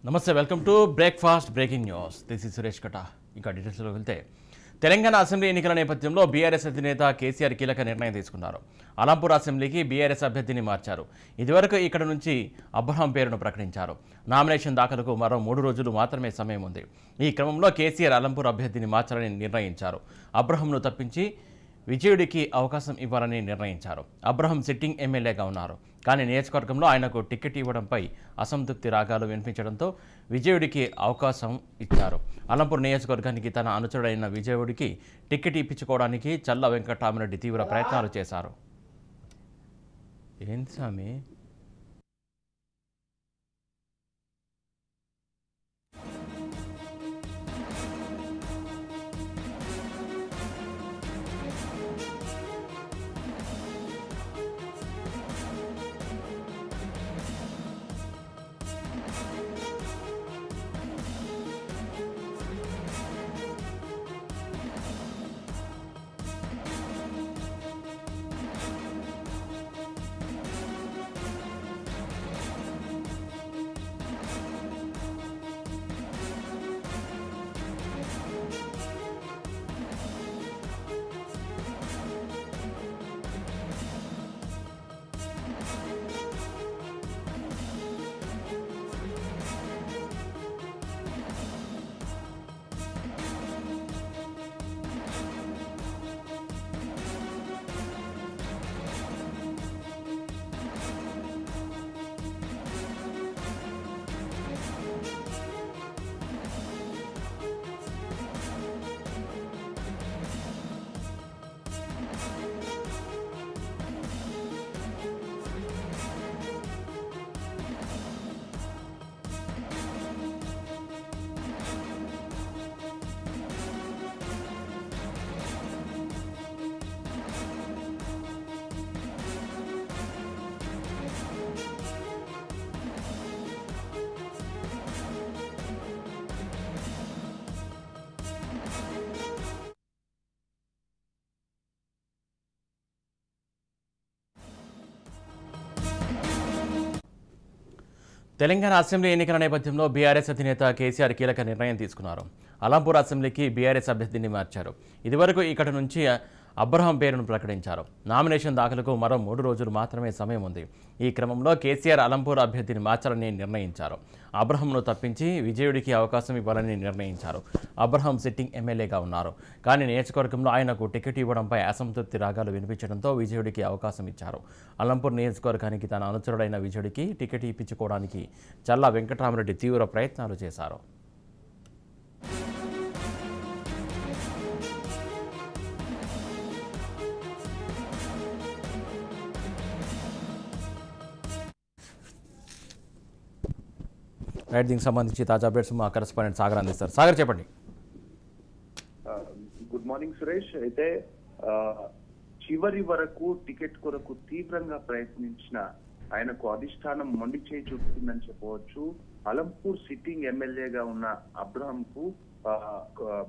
నమస్తే, welcome to breakfast breaking news. This is Suresh కట. ఇంకా డీటెయిల్స్లోకి వెళ్తే తెలంగాణ అసెంబ్లీ ఎన్నికల నేపథ్యంలో బీఆర్ఎస్ అధినేత కేసీఆర్ కీలక నిర్ణయం తీసుకున్నారు. అలంపూర్ అసెంబ్లీకి బీఆర్ఎస్ అభ్యర్థిని మార్చారు. ఇదివరకు ఇక్కడ నుంచి అబ్రహాం పేరును ప్రకటించారు. నామినేషన్ దాఖలకు మరో 3 రోజులు మాత్రమే సమయం ఉంది. ఈ క్రమంలో కేసీఆర్ అలంపూర్ అభ్యర్థిని మార్చాలని నిర్ణయించారు. అబ్రహాంను తప్పించి విజయుడికి అవకాశం ఇవ్వాలని నిర్ణయించారు. అబ్రహాం సిట్టింగ్ ఎమ్మెల్యేగా ఉన్నారు. కానీ నియోజకవర్గంలో ఆయనకు టికెట్ ఇవ్వడంపై అసంతృప్తి రాగాలు వినిపించడంతో విజయుడికి అవకాశం ఇచ్చారు. అలంపూర్ నియోజకవర్గానికి తన అనుచరుడైన విజయుడికి టికెట్ ఇప్పించుకోవడానికి చల్ల వెంకటరామరెడ్డి తీవ్ర ప్రయత్నాలు చేశారు. ఏంటి స్వామి? తెలంగాణ అసెంబ్లీ ఎన్నికల నేపథ్యంలో బీఆర్ఎస్ అధినేత కేసీఆర్ కీలక నిర్ణయం తీసుకున్నారు. అలంపూర్ అసెంబ్లీకి బీఆర్ఎస్ అభ్యర్థిని మార్చారు. ఇదివరకు ఇక్కడ నుంచి అబ్రహాం పేరును ప్రకటించారు. నామినేషన్ దాఖలకు మరో 3 రోజులు మాత్రమే సమయం ఉంది. ఈ క్రమంలో కేసీఆర్ అలంపూర్ అభ్యర్థిని మార్చాలని నిర్ణయించారు. అబ్రహాంను తప్పించి విజయుడికి అవకాశం ఇవ్వాలని నిర్ణయించారు. అబ్రహాం సిట్టింగ్ ఎమ్మెల్యేగా ఉన్నారు. కానీ నియోజకవర్గంలో ఆయనకు టికెట్ ఇవ్వడంపై అసంతృప్తి రాగాలు వినిపించడంతో విజయుడికి అవకాశం ఇచ్చారు. అలంపూర్ నియోజకవర్గానికి తన అనుచరుడైన విజయుడికి టికెట్ ఇప్పించుకోవడానికి చల్లా వెంకటరామరెడ్డి తీవ్ర ప్రయత్నాలు చేశారు. రైట్, దీనికి సంబంధించి తాజా అప్డేట్స్ మా కరెస్పాండెంట్ సాగర్ అందిస్తారు. సాగర్, చెప్పండి. Good morning Suresh. అయితే చివరి వరకు టికెట్ కొరకు తీవ్రంగా ప్రయత్నించిన ఆయనకు అధిష్టానం మొండి చేయి చూపుతుందని చెప్పవచ్చు. అలంపూర్ సిట్టింగ్ ఎమ్మెల్యేగా ఉన్న అబ్రహాం కు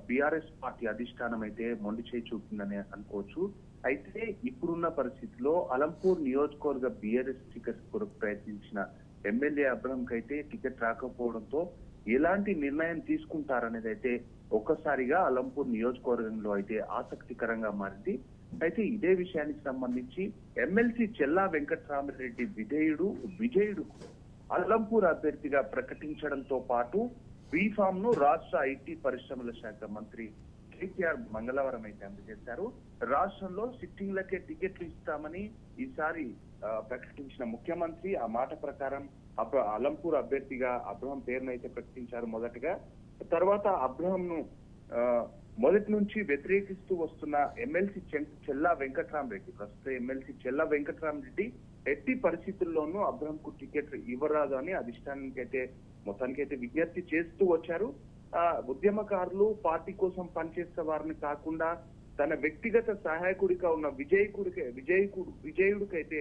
బీఆర్ఎస్ పార్టీ అధిష్టానం అయితే మొండి చేయి చూపుతుందని అనుకోవచ్చు. అయితే ఇప్పుడున్న పరిస్థితిలో అలంపూర్ నియోజకవర్గ బీఆర్ఎస్ టికెట్ కొరకు ప్రయత్నించిన ఎమ్మెల్యే అబ్రహాం కైతే టికెట్ రాకపోవడంతో ఎలాంటి నిర్ణయం తీసుకుంటారనేది అయితే ఒక్కసారిగా అలంపూర్ నియోజకవర్గంలో అయితే ఆసక్తికరంగా మారింది. అయితే ఇదే విషయానికి సంబంధించి ఎమ్మెల్సీ చెల్లా వెంకటరామరెడ్డి విజయుడు అలంపూర్ అభ్యర్థిగా ప్రకటించడంతో పాటు బీఫామ్ ను రాష్ట్ర ఐటీ పరిశ్రమల శాఖ మంత్రి కేటీఆర్ మంగళవారం అయితే అందజేశారు. రాష్ట్రంలో సిట్టింగ్లకే టికెట్లు ఇస్తామని ఈసారి ప్రకటించిన ముఖ్యమంత్రి ఆ మాట ప్రకారం అలంపూర్ అభ్యర్థిగా అబ్రహాం పేరును అయితే ప్రకటించారు మొదటగా. తర్వాత అబ్రహాం ను మొదటి నుంచి వ్యతిరేకిస్తూ వస్తున్న ఎమ్మెల్సీ చెల్లా వెంకటరామరెడ్డి, ప్రస్తుత ఎమ్మెల్సీ చెల్లా వెంకటరామరెడ్డి ఎట్టి పరిస్థితుల్లోనూ అబ్రహాం కు టికెట్ ఇవ్వరాదు అని అధిష్టానానికి మొత్తానికైతే విజ్ఞప్తి చేస్తూ వచ్చారు. ఉద్యమకారులు, పార్టీ కోసం పనిచేసే వారిని కాకుండా తన వ్యక్తిగత సహాయకుడిగా ఉన్న విజయుడికైతే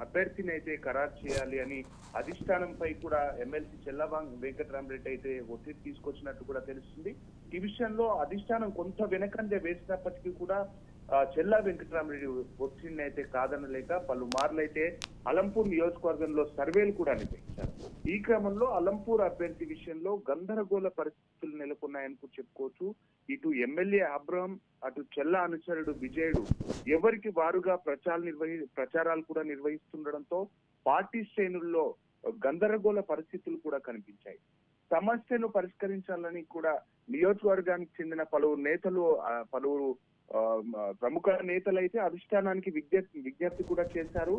అభ్యర్థిని అయితే ఖరారు చేయాలి అని అధిష్టానంపై కూడా ఎమ్మెల్సీ చెల్లా వెంకటరామరెడ్డి అయితే ఒత్తిడి తీసుకొచ్చినట్టు కూడా తెలుస్తుంది. ఈ విషయంలో అధిష్టానం కొంత వెనకంజ వేసినప్పటికీ కూడా చెల్లా వెంకటరామరెడ్డి ఒత్తిడిని అయితే కాదనలేక పలుమార్లు అయితే అలంపూర్ నియోజకవర్గంలో సర్వేలు కూడా నిర్వహించారు. ఈ క్రమంలో అలంపూర్ అభ్యర్థి విషయంలో గందరగోళ పరిస్థితులు నెలకొన్నాయని చెప్పుకోవచ్చు. ఇటు ఎమ్మెల్యే అబ్రహం, అటు చెల్లా అనుచరుడు విజయుడు ఎవరికి వారుగా ప్రచారాలు కూడా నిర్వహిస్తుండడంతో పార్టీ శ్రేణుల్లో గందరగోళ పరిస్థితులు కూడా కనిపించాయి. సమస్యను పరిష్కరించాలని కూడా నియోజకవర్గానికి చెందిన పలువురు ప్రముఖ నేతలు అయితే అధిష్టానానికి విజ్ఞప్తి కూడా చేశారు.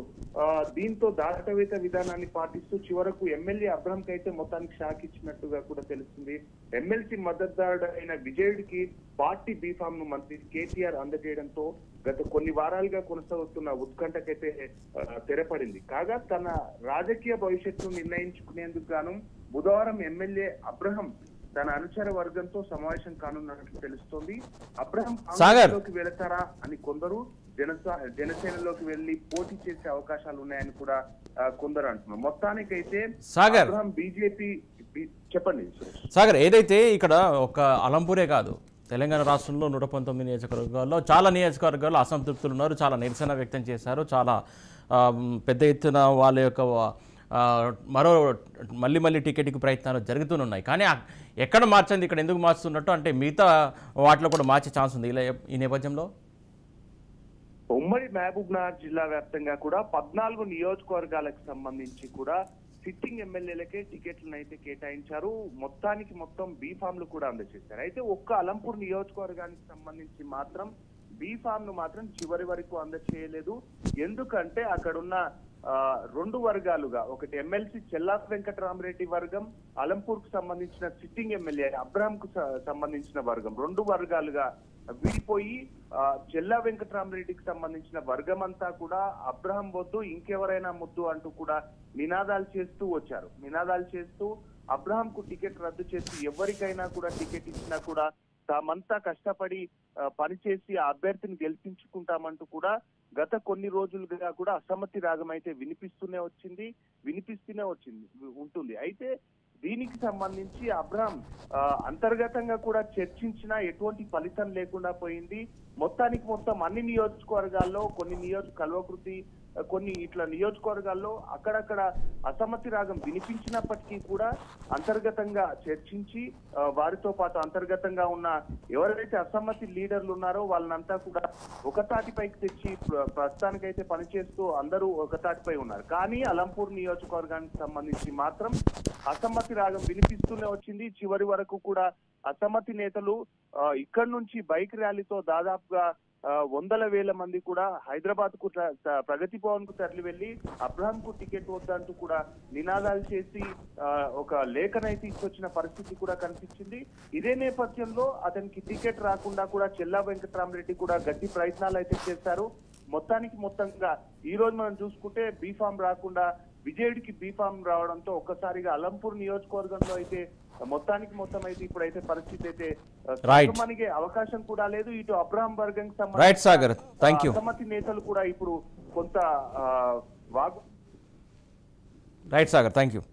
దీంతో దాటవేత విధానాన్ని పాటిస్తూ చివరకు ఎమ్మెల్యే అబ్రహం కి అయితే మొత్తానికి షాక్ ఇచ్చినట్టుగా కూడా తెలుస్తుంది. ఎమ్మెల్సీ మద్దతుదారుడు అయిన విజయుడికి పార్టీ బీఫామ్ ను మంత్రి కేటీఆర్ అందజేయడంతో గత కొన్ని వారాలుగా కొనసాగుతున్న ఉత్కంఠకైతే తెరపడింది. కాగా తన రాజకీయ భవిష్యత్తును నిర్ణయించుకునేందుకు గాను బుధవారం ఎమ్మెల్యే అబ్రహం తన అనుచర వర్గంతో సమావేశం కానున్నట్లు తెలుస్తోంది. అబ్రహం కాంగ్రెస్లోకి వెళతారా అని కొందరు, జనసేనలోకి వెళ్లి పోటీ చేసే అవకాశాలు ఉన్నాయని కూడా కొందరు అంటున్నారు. మొత్తానికైతే అబ్రహం బీజేపీ చెప్పండి సాగర్, ఏదైతే ఇక్కడ ఒక అలంపూరే కాదు, తెలంగాణ రాష్ట్రంలో 119 నియోజకవర్గాల్లో చాలా నియోజకవర్గాల్లో అసంతృప్తులు ఉన్నారు, చాలా నిరసన వ్యక్తం చేశారు, చాలా పెద్ద ఎత్తున వాళ్ళ యొక్క మళ్ళీ టికెట్కి ప్రయత్నాలు జరుగుతున్నాయి. కానీ ఎక్కడ మార్చింది, ఇక్కడ ఎందుకు మార్చుతున్నట్టు అంటే మిగతా వాటిలో కూడా మార్చే ఛాన్స్ ఉంది ఈ నేపథ్యంలో? ఉమ్మడి మహబూబ్ నగర్ జిల్లా వ్యాప్తంగా కూడా 14 నియోజకవర్గాలకు సంబంధించి కూడా సిట్టింగ్ ఎమ్మెల్యేలకే టికెట్లను అయితే కేటాయించారు. మొత్తం బీఫామ్లు కూడా అందజేశారు. అయితే ఒక్క అలంపూర్ నియోజకవర్గానికి సంబంధించి మాత్రం బీఫామ్ ను మాత్రం చివరి వరకు అందజేయలేదు. ఎందుకంటే అక్కడున్న 2 వర్గాలుగా, ఒకటి ఎమ్మెల్సీ చెల్లా వెంకటరామరెడ్డి వర్గం, అలంపూర్ కు సంబంధించిన సిట్టింగ్ ఎమ్మెల్యే అబ్రహం కు సంబంధించిన వర్గం 2 వర్గాలుగా విడిపోయి చెల్లా వెంకటరామరెడ్డికి సంబంధించిన వర్గం అంతా కూడా అబ్రహం వద్దు, ఇంకెవరైనా ముద్దు అంటూ కూడా నినాదాలు చేస్తూ వచ్చారు. నినాదాలు చేస్తూ అబ్రహం కు టికెట్ రద్దు చేసి ఎవరికైనా కూడా టికెట్ ఇచ్చినా కూడా తామంతా కష్టపడి పనిచేసి ఆ అభ్యర్థిని గెలిపించుకుంటామంటూ కూడా గత కొన్ని రోజులుగా కూడా అసమ్మతి రాగం అయితే వినిపిస్తూనే ఉంటుంది. అయితే దీనికి సంబంధించి అబ్రహం అంతర్గతంగా కూడా చర్చించినా ఎటువంటి ఫలితం లేకుండా పోయింది. మొత్తం అన్ని నియోజకవర్గాల్లో కొన్ని ఇట్లా నియోజకవర్గాల్లో అక్కడక్కడ అసమ్మతి రాగం వినిపించినప్పటికీ కూడా అంతర్గతంగా చర్చించి వారితో పాటు అంతర్గతంగా ఉన్న ఎవరైతే అసమ్మతి లీడర్లు ఉన్నారో వాళ్ళనంతా కూడా ఒక తాటిపైకి తెచ్చి ప్రస్తుతానికైతే పనిచేస్తూ అందరూ ఒక తాటిపై ఉన్నారు. కానీ అలంపూర్ నియోజకవర్గానికి సంబంధించి మాత్రం అసమ్మతి రాగం వినిపిస్తూనే వచ్చింది. చివరి వరకు కూడా అసమ్మతి నేతలు ఇక్కడి నుంచి బైక్ ర్యాలీతో దాదాపుగా 100,000 మంది కూడా హైదరాబాద్ కు ప్రగతి భవన్ కు తరలి వెళ్లి అబ్రహం కు టికెట్ వద్దంటూ కూడా నినాదాలు చేసి ఒక లేఖనైతే తీసుకొచ్చిన పరిస్థితి కూడా కనిపించింది. ఇదే నేపథ్యంలో అతనికి టికెట్ రాకుండా కూడా చెల్లా వెంకటరామరెడ్డి కూడా గట్టి ప్రయత్నాలు అయితే చేశారు. మొత్తంగా ఈ రోజు మనం చూసుకుంటే బీఫామ్ రాకుండా విజయుడికి బీఫామ్ రావడంతో ఒక్కసారిగా అలంపూర్ నియోజకవర్గంలో అయితే మొత్తం అయితే ఇప్పుడైతే పరిస్థితి అయితే మనకి అవకాశం కూడా లేదు. ఇటు అబ్రహం వర్గానికి సంబంధించి అసమ్మతి నేతలు కూడా ఇప్పుడు కొంత రైట్ సాగర్, థ్యాంక్ యూ.